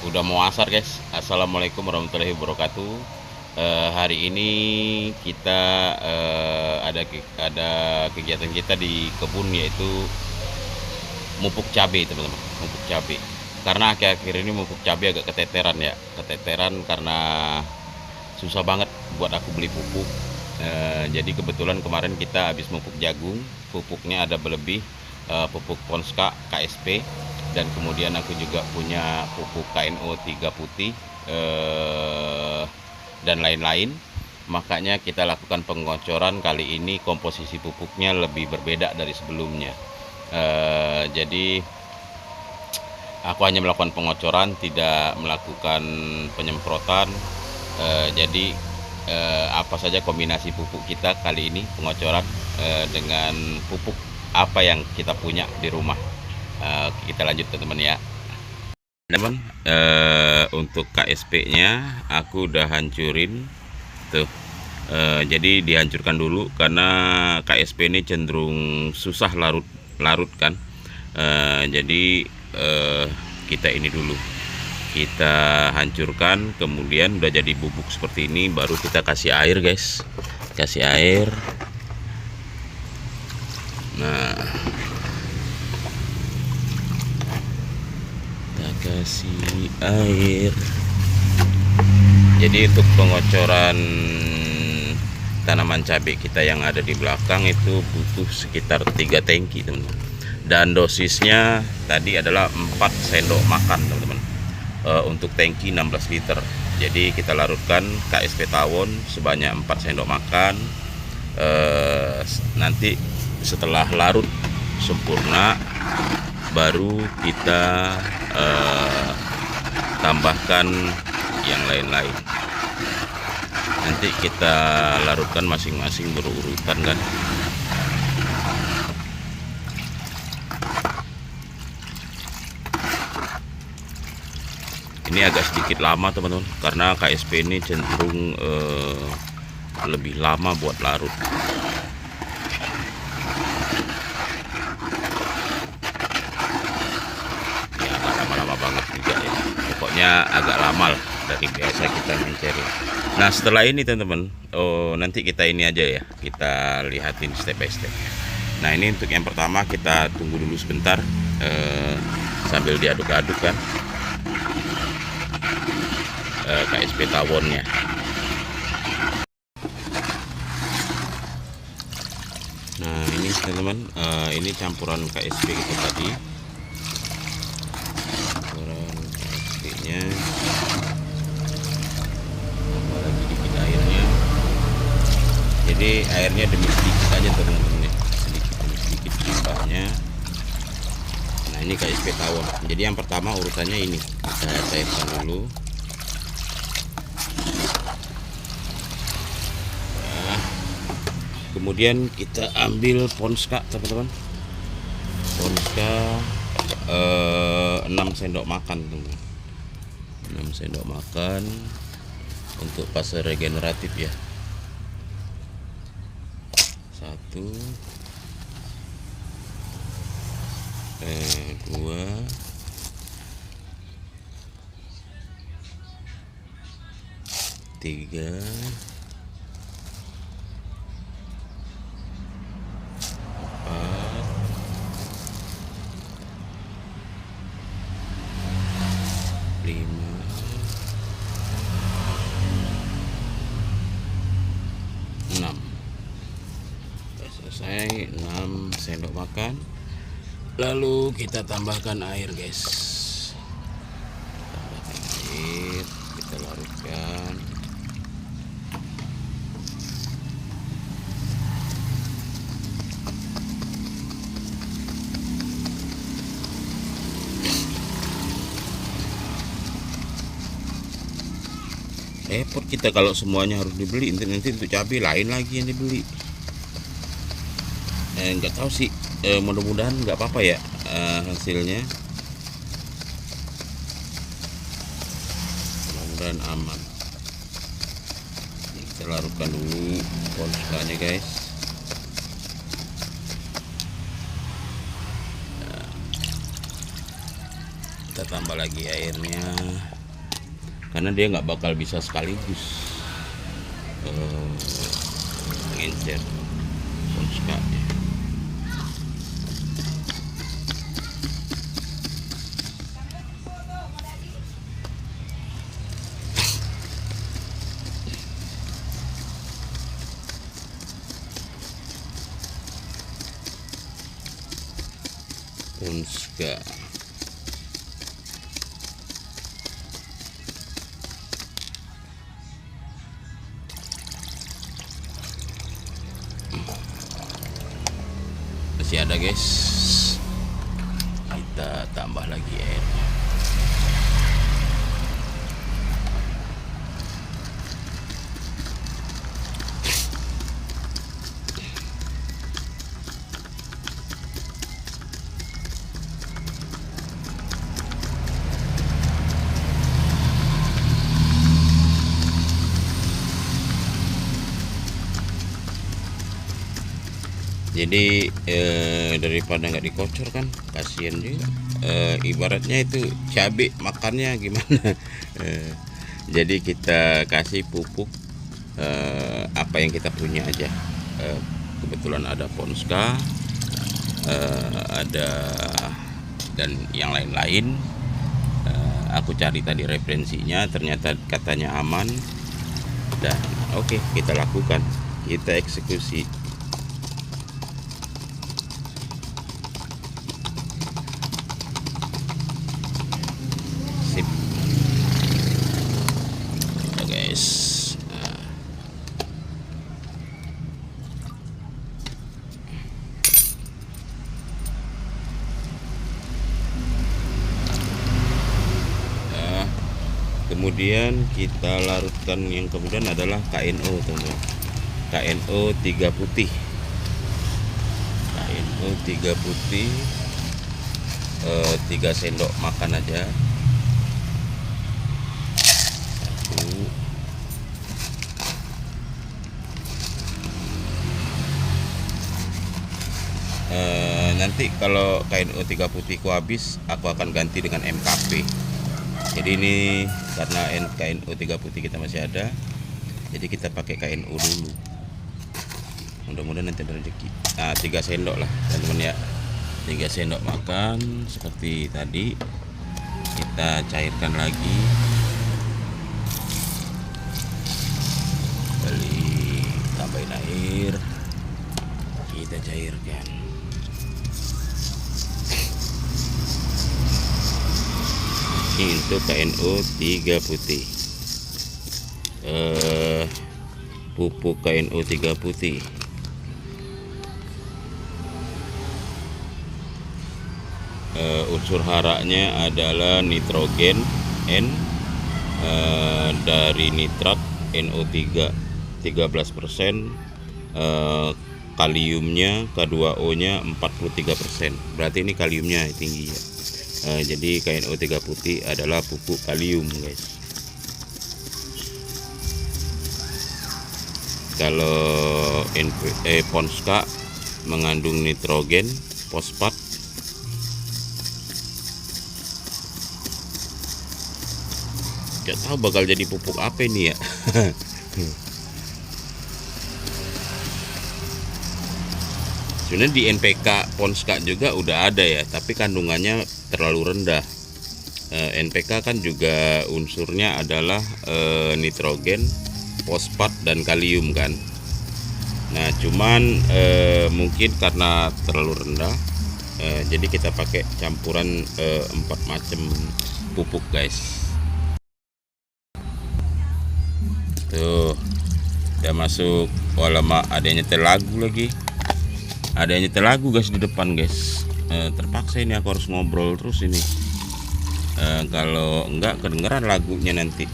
Udah mau asar guys. Assalamualaikum warahmatullahi wabarakatuh. Hari ini kita ada kegiatan kita di kebun, yaitu mupuk cabai teman-teman. Mupuk cabai. Karena akhir-akhir ini mupuk cabai agak keteteran ya. Keteteran karena susah banget buat aku beli pupuk. Jadi kebetulan kemarin kita habis mupuk jagung. Pupuknya ada berlebih, pupuk Ponska KSP, dan kemudian aku juga punya pupuk KNO 3 putih, dan lain-lain. Makanya kita lakukan pengocoran. Kali ini komposisi pupuknya lebih berbeda dari sebelumnya. Jadi aku hanya melakukan pengocoran, tidak melakukan penyemprotan. Jadi apa saja kombinasi pupuk kita kali ini pengocoran dengan pupuk apa yang kita punya di rumah. Kita lanjut teman-teman ya. Teman, untuk KSP-nya aku udah hancurin tuh. Jadi dihancurkan dulu karena KSP ini cenderung susah larut kan. Jadi kita ini dulu kita hancurkan, kemudian udah jadi bubuk seperti ini, baru kita kasih air guys, kasih air. Nah, kita kasih air. Jadi untuk pengocoran tanaman cabai kita yang ada di belakang itu butuh sekitar 3 tangki teman-teman, dan dosisnya tadi adalah 4 sendok makan teman-teman. Untuk tangki 16 liter. Jadi kita larutkan KSP tawon sebanyak 4 sendok makan. Nanti setelah larut sempurna baru kita tambahkan yang lain-lain. Nanti kita larutkan masing-masing berurutan kan. Ini agak sedikit lama teman-teman, karena KSP ini cenderung lebih lama buat larut. Ya agak lama-lama banget juga ya. Pokoknya agak lama lah dari biasa kita mencari. Nah setelah ini teman-teman, nanti kita ini aja ya, kita lihatin step by step. Nah ini untuk yang pertama kita tunggu dulu sebentar, sambil diaduk-aduk kan. KSP tawonnya. Nah ini teman-teman, ini campuran KSP kita tadi, campuran KSP nya, tambah lagi dikit airnya. Jadi airnya demi sedikit aja teman-teman ya, sedikit demi sedikit tambahnya. Nah ini KSP tawon. Jadi yang pertama urutannya ini kita cairkan dulu. Kemudian kita ambil Ponska teman-teman, Ponska 6 sendok makan teman-teman, 6 sendok makan untuk fase regeneratif ya. 1, 2, 3, 5, 6. Selesai 6 sendok makan. Lalu kita tambahkan air guys, tambahkan air, kita larutkan. Repot kita kalau semuanya harus dibeli. Nanti untuk cabai lain lagi yang dibeli. Nggak tahu sih, mudah-mudahan nggak apa-apa ya hasilnya, mudah-mudahan aman. Ini kita larutkan dulu ponskanya guys. Kita tambah lagi airnya karena dia nggak bakal bisa sekaligus ngencer Ponska. Ponska. Masih ada guys, kita tambah lagi airnya. Jadi daripada nggak dikocor kan kasihan juga, ibaratnya itu cabai makannya gimana. Jadi kita kasih pupuk apa yang kita punya aja. Kebetulan ada Ponska, ada dan yang lain-lain. Aku cari tadi referensinya, ternyata katanya aman dan oke, kita lakukan, kita eksekusi. Sip. Udah guys. Kemudian kita larutkan, yang kemudian adalah KNO teman-teman. KNO 3 putih. KNO 3 putih 3 sendok makan aja. Nanti kalau KNO 3 putihku habis, aku akan ganti dengan MKP. Jadi ini karena KNO 3 putih kita masih ada, jadi kita pakai KNO dulu. Mudah-mudahan nanti ada rezeki. Nah, 3 sendok lah teman-teman ya. 3 sendok makan seperti tadi. Kita cairkan lagi. Tambahin air. Kita cairkan. Ini untuk KNO 3 putih. Pupuk KNO 3 putih. Unsur haraknya adalah nitrogen N, dari nitrat NO3 13%, kaliumnya K2O nya 43%. Berarti ini kaliumnya tinggi ya. Jadi KNO 3 putih adalah pupuk kalium guys. Kalau Ponska mengandung nitrogen, fosfat. Gak tahu bakal jadi pupuk apa ini ya. Sebenarnya di NPK Ponska juga udah ada ya, tapi kandungannya terlalu rendah. NPK kan juga unsurnya adalah nitrogen, fosfat dan kalium kan. Nah cuman mungkin karena terlalu rendah, jadi kita pakai campuran 4 macam pupuk guys. Tuh udah masuk. Walamak, adanya lagu lagi. Adanya lagu guys di depan guys. Terpaksa ini aku harus ngobrol terus ini. Kalau enggak kedengeran lagunya nanti.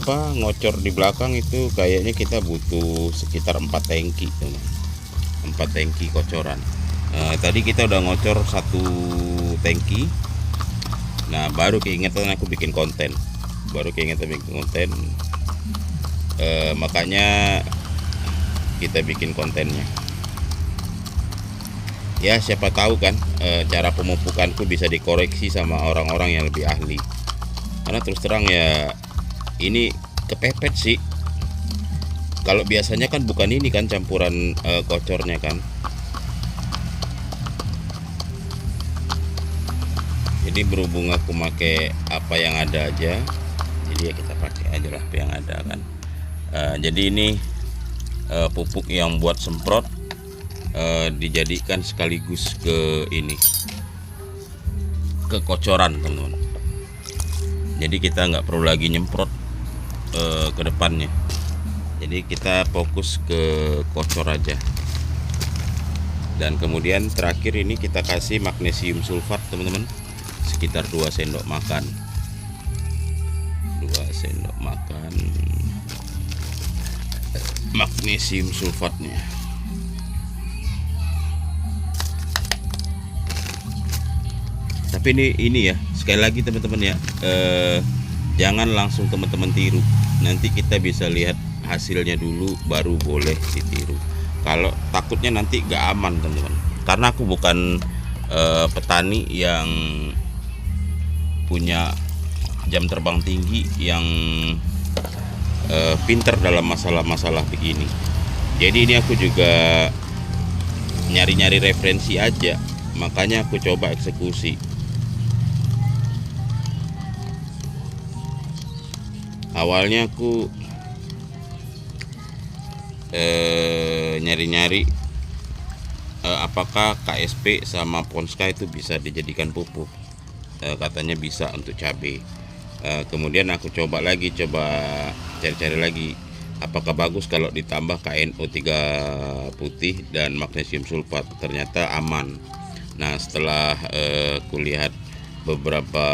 Ngocor di belakang itu kayaknya kita butuh sekitar 4 tangki teman. 4 tangki kocoran. Tadi kita udah ngocor 1 tangki. Nah baru keingetan aku bikin konten. Makanya kita bikin kontennya. Ya siapa tahu kan cara pemupukanku bisa dikoreksi sama orang-orang yang lebih ahli. Karena terus terang ya ini kepepet sih. Kalau biasanya kan bukan ini kan campuran kocornya kan. Jadi berhubung aku pakai apa yang ada aja, jadi ya kita pakai aja lah apa yang ada kan. Jadi ini pupuk yang buat semprot dijadikan sekaligus ke ini, ke kocoran teman-teman. Jadi kita nggak perlu lagi nyemprot ke depannya. Jadi kita fokus ke kocor aja. Dan kemudian terakhir ini kita kasih magnesium sulfat teman-teman, sekitar 2 sendok makan. 2 sendok makan magnesium sulfatnya. Tapi ini ya, sekali lagi teman-teman ya, jangan langsung teman-teman tiru. Nanti kita bisa lihat hasilnya dulu baru boleh ditiru. Kalau takutnya nanti gak aman teman-teman, karena aku bukan petani yang punya jam terbang tinggi, yang pinter dalam masalah-masalah begini. Jadi ini aku juga nyari-nyari referensi aja, makanya aku coba eksekusi. Awalnya aku nyari-nyari apakah KSP sama Ponska itu bisa dijadikan pupuk. Katanya bisa untuk cabai. Kemudian aku coba cari-cari lagi apakah bagus kalau ditambah KNO3 putih dan magnesium sulfat. Ternyata aman. Nah setelah kulihat beberapa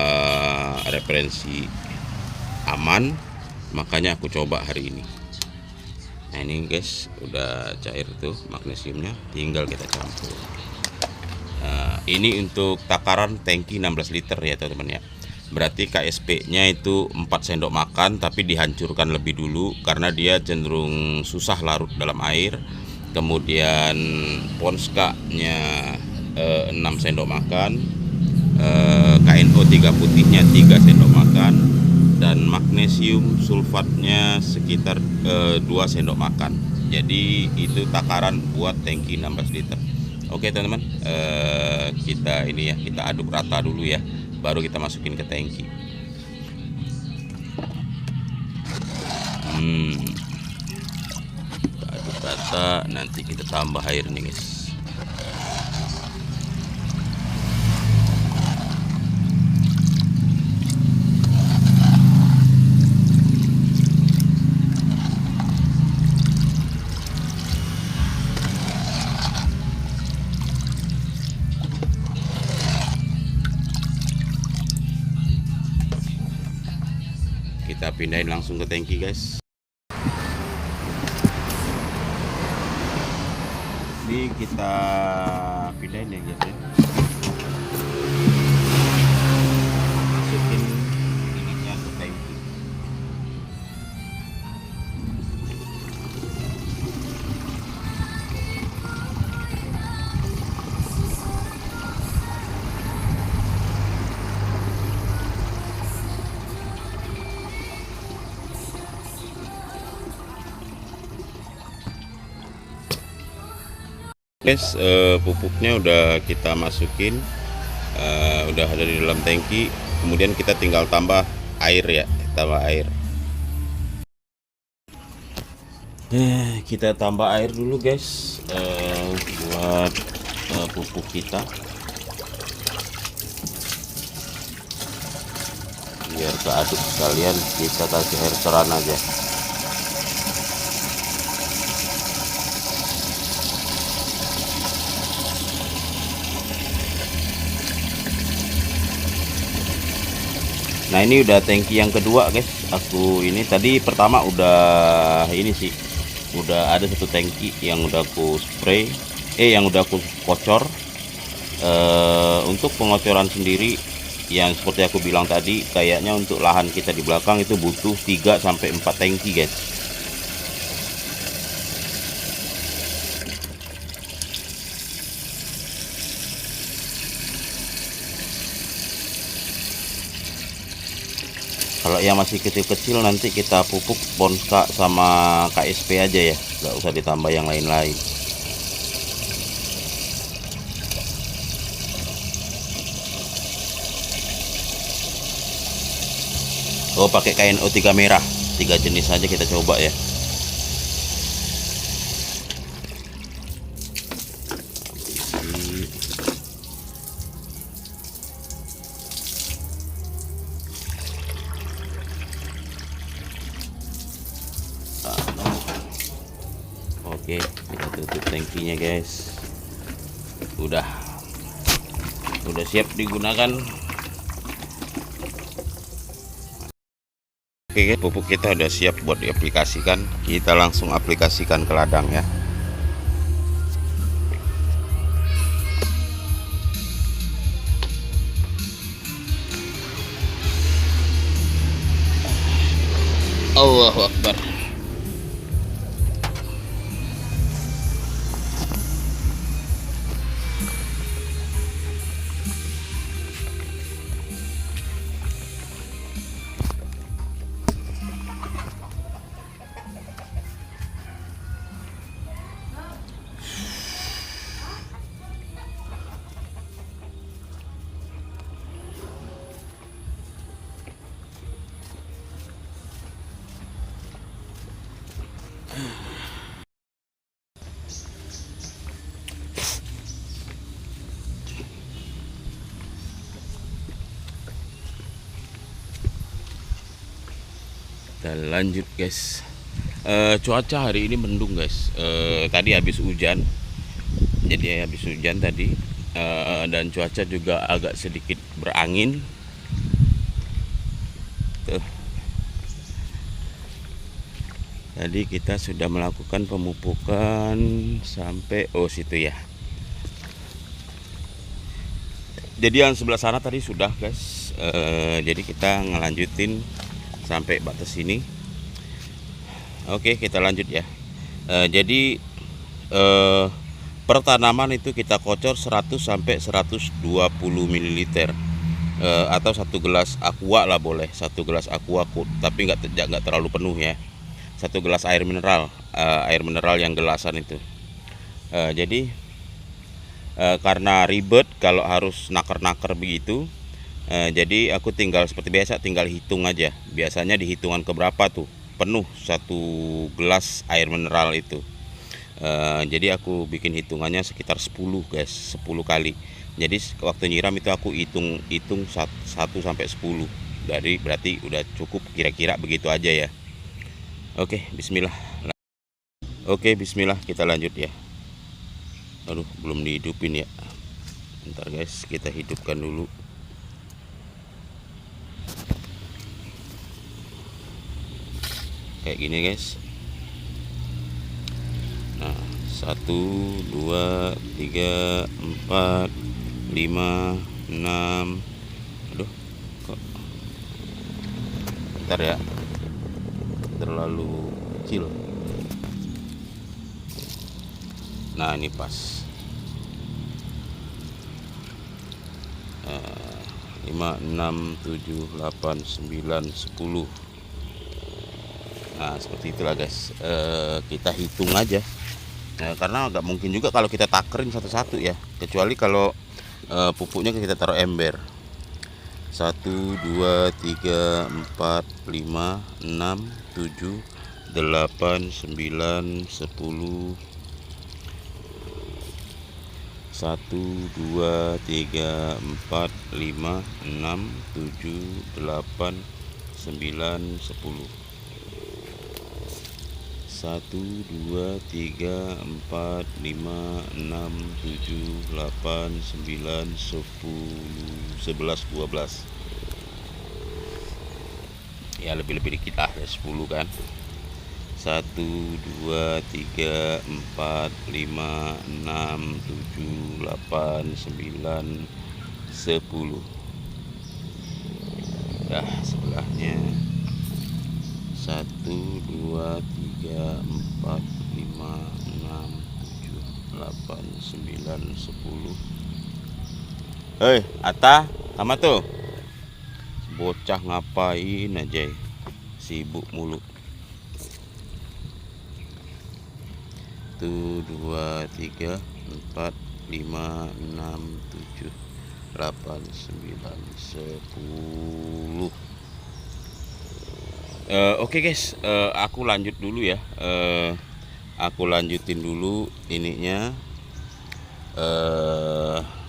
referensi aman, makanya aku coba hari ini. Nah ini guys, udah cair tuh magnesiumnya, tinggal kita campur. Ini untuk takaran tangki 16 liter ya teman-teman ya. Berarti KSP nya itu 4 sendok makan, tapi dihancurkan lebih dulu karena dia cenderung susah larut dalam air. Kemudian Ponska nya 6 sendok makan, KNO3 putihnya 3 sendok makan, dan magnesium sulfatnya sekitar 2 sendok makan. Jadi itu takaran buat tangki 16 liter. Oke teman-teman, kita ini ya, kita aduk rata dulu ya, baru kita masukin ke tangki. Kita aduk rata, nanti kita tambah air nih guys. Kita pindahin langsung ke tangki guys. Ini kita pindahin ya guys ya. Masukin ininya ke tangki. Guys, pupuknya udah kita masukin, udah ada di dalam tangki. Kemudian kita tinggal tambah air ya, tambah air. Kita tambah air dulu guys, buat pupuk kita, biar keaduk sekalian. Kita kasih air seran aja. Nah ini udah tangki yang kedua guys. Aku ini tadi pertama udah ini sih, udah ada satu tangki yang udah aku spray, yang udah aku kocor. Untuk pengocoran sendiri yang seperti aku bilang tadi, kayaknya untuk lahan kita di belakang itu butuh 3-4 tangki guys. Kalau yang masih kecil-kecil nanti kita pupuk Ponska sama KSP aja ya, nggak usah ditambah yang lain-lain. Oh, pakai KNO3 merah, 3 jenis aja kita coba ya. Oke, kita tutup tangkinya guys. Udah siap digunakan. Oke, pupuk kita udah siap buat diaplikasikan. Kita langsung aplikasikan ke ladang ya. Allahu Akbar. Kita lanjut guys. Cuaca hari ini mendung guys. Tadi habis hujan, jadi habis hujan tadi, dan cuaca juga agak sedikit berangin. Tuh. Tadi kita sudah melakukan pemupukan sampai situ ya. Jadi yang sebelah sana tadi sudah guys. Jadi kita ngelanjutin sampai batas ini. Oke, kita lanjut ya. Jadi per tanaman itu kita kocor 100 sampai 120 ml, atau 1 gelas aqua lah boleh, 1 gelas aqua, tapi nggak terlalu penuh ya. 1 gelas air mineral yang gelasan itu. Jadi karena ribet kalau harus naker-naker begitu, jadi aku tinggal seperti biasa, tinggal hitung aja. Biasanya di hitungan keberapa tuh penuh 1 gelas air mineral itu. Jadi aku bikin hitungannya sekitar 10 guys, 10 kali. Jadi waktu nyiram itu aku hitung 1 sampai 10. Dari berarti udah cukup kira-kira begitu aja ya. Oke, bismillah. Oke, bismillah, kita lanjut ya. Aduh, belum dihidupin ya. Bentar guys, kita hidupkan dulu. Kayak gini guys. Nah, 1 2 3 4 5 6. Aduh, kok bentar ya, terlalu kecil. Nah, ini pas. 5 6 7 8 9 10. Nah, seperti itulah guys. Kita hitung aja. Karena nggak mungkin juga kalau kita takerin satu-satu ya, kecuali kalau pupuknya kita taruh ember. 1 2 3 4 5 6 7 8 9 10. 1 2 3 4 5 6 7 8 9 10. 1 2 3 4 5 6 7 8 9 10 11 12. Ya lebih dikit lah ya, 10 kan. 1 2 3 4 5 6 7 8 9 10. Dah sebelahnya 1 2 3 4 5 6 7 8 9 10. Hei, Ata, sama tuh. Bocah ngapain aja ya? Sibuk mulu. 1 2 3 4 5 6 7 8 9 10. Oke guys, aku lanjut dulu ya. Aku lanjutin dulu ininya,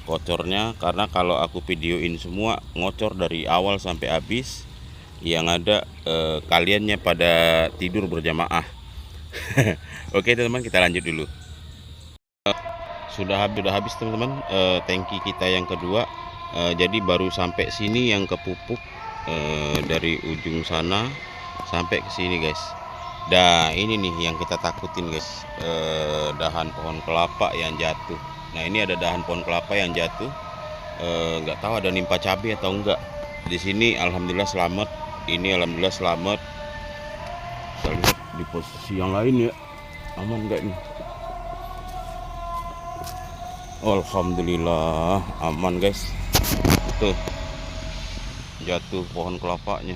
kocornya, karena kalau aku videoin semua ngocor dari awal sampai habis, yang ada kaliannya pada tidur berjamaah. Oke teman-teman, kita lanjut dulu. Sudah habis teman-teman, tangki kita yang kedua. Jadi baru sampai sini yang kepupuk, dari ujung sana sampai ke sini guys. Nah ini nih yang kita takutin guys, dahan pohon kelapa yang jatuh. Nah ini ada dahan pohon kelapa yang jatuh, nggak tahu ada nimpa cabai atau enggak. Di sini alhamdulillah selamat. Ini alhamdulillah selamat. Kita lihat di posisi yang lain ya, aman nggak nih? Alhamdulillah aman guys. Tuh jatuh pohon kelapanya.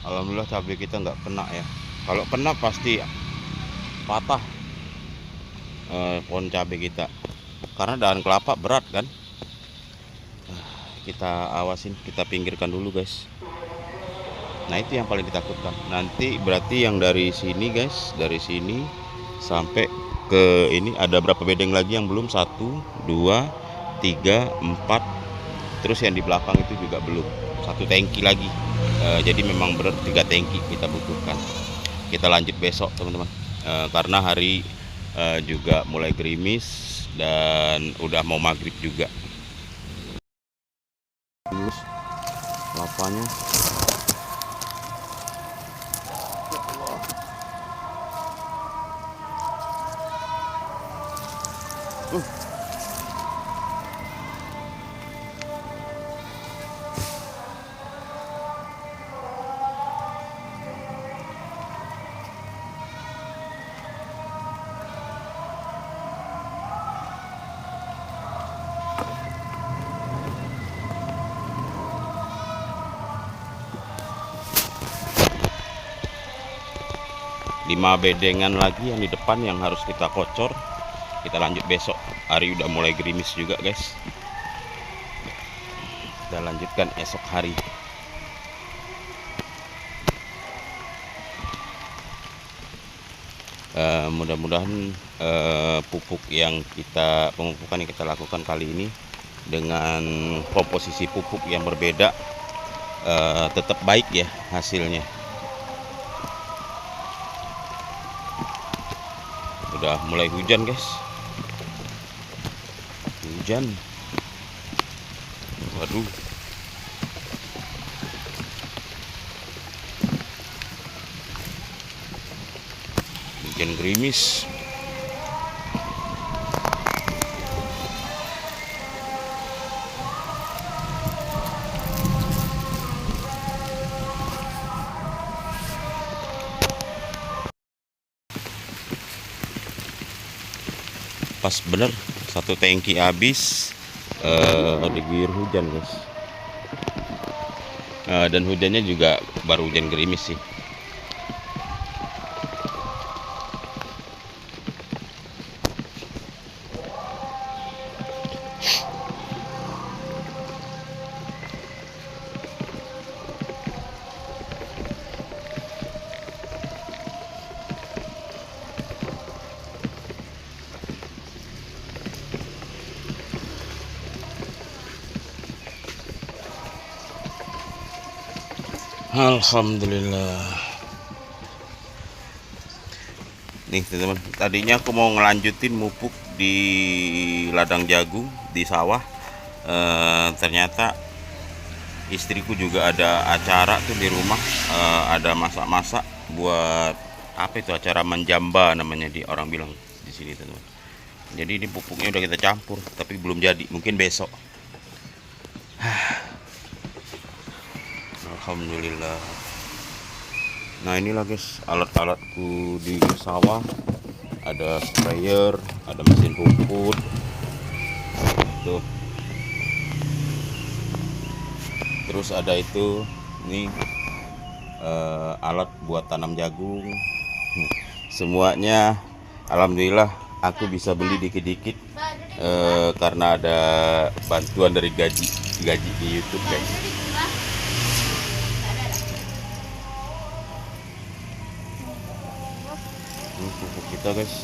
Alhamdulillah cabai kita nggak kena ya. Kalau kena pasti patah pohon cabai kita, karena dahan kelapa berat kan. Kita awasin, kita pinggirkan dulu guys. Nah itu yang paling ditakutkan. Nanti berarti yang dari sini guys, dari sini sampai ke ini ada berapa bedeng lagi yang belum? 1 2 3 4. Terus yang di belakang itu juga belum. 1 tangki lagi. Jadi memang berat 3 tangki kita butuhkan. Kita lanjut besok teman-teman, karena hari juga mulai gerimis dan udah mau maghrib juga. Terus kelapanya lima bedengan lagi yang di depan yang harus kita kocor. Kita lanjut besok, hari udah mulai gerimis juga guys. Kita lanjutkan esok hari. Mudah-mudahan pemupukan yang kita lakukan kali ini dengan komposisi pupuk yang berbeda, tetap baik ya hasilnya. Udah mulai hujan guys, hujan. Waduh, hujan gerimis. Pas bener 1 tangki habis, diguyur hujan guys. Dan hujannya juga baru hujan gerimis sih. Alhamdulillah. Nih teman-teman, tadinya aku mau ngelanjutin mupuk di ladang jagung di sawah. Ternyata istriku juga ada acara tuh di rumah, ada masak-masak buat apa itu, acara menjamba namanya di orang bilang di sini teman-teman. Jadi ini pupuknya udah kita campur tapi belum jadi, mungkin besok. Alhamdulillah. Nah inilah guys alat-alatku di sawah. Ada sprayer, ada mesin pupuk tuh. Terus ada itu Ini alat buat tanam jagung. Semuanya alhamdulillah aku bisa beli dikit-dikit karena ada bantuan dari gaji di YouTube, guys. Ini pupuk kita, guys.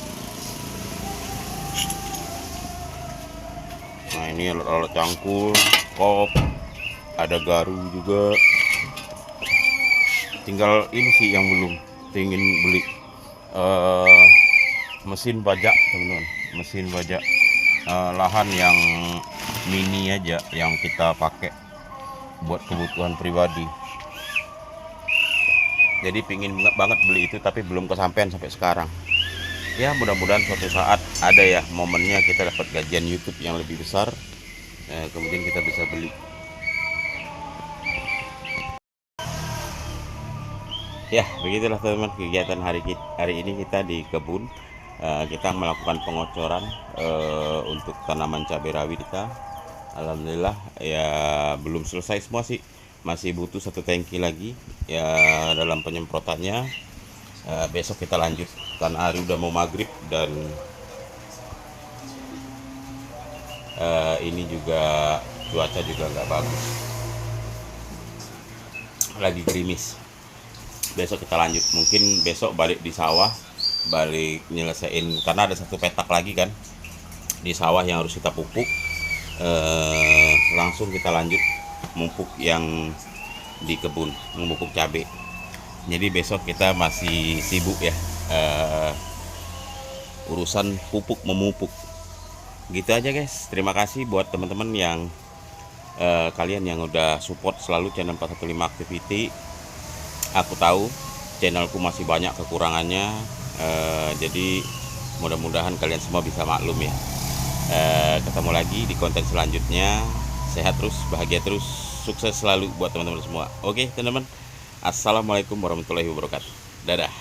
Nah, ini alat cangkul, kop, ada garu juga. Tinggal ini sih yang belum ingin beli mesin bajak, teman-teman. Mesin bajak lahan yang mini aja yang kita pakai buat kebutuhan pribadi. Jadi pingin banget beli itu tapi belum kesampaian sampai sekarang. Ya mudah-mudahan suatu saat ada ya momennya kita dapat gajian YouTube yang lebih besar, kemudian kita bisa beli. Ya begitulah teman-teman kegiatan hari ini kita di kebun. Kita melakukan pengocoran untuk tanaman cabai rawit kita. Alhamdulillah ya belum selesai semua sih, masih butuh 1 tangki lagi ya dalam penyemprotannya. Besok kita lanjut karena hari udah mau maghrib dan ini juga cuaca juga nggak bagus, lagi gerimis. Besok kita lanjut, mungkin besok balik di sawah, balik nyelesain karena ada 1 petak lagi kan di sawah yang harus kita pupuk. Langsung kita lanjut memupuk yang di kebun, memupuk cabai. Jadi besok kita masih sibuk ya urusan pupuk memupuk. Gitu aja guys. Terima kasih buat teman-teman yang kalian yang udah support selalu channel 415 Activity. Aku tahu channelku masih banyak kekurangannya, jadi mudah-mudahan kalian semua bisa maklum ya. Ketemu lagi di konten selanjutnya. Sehat terus, bahagia terus, sukses selalu buat teman-teman semua. Oke teman-teman, assalamualaikum warahmatullahi wabarakatuh. Dadah.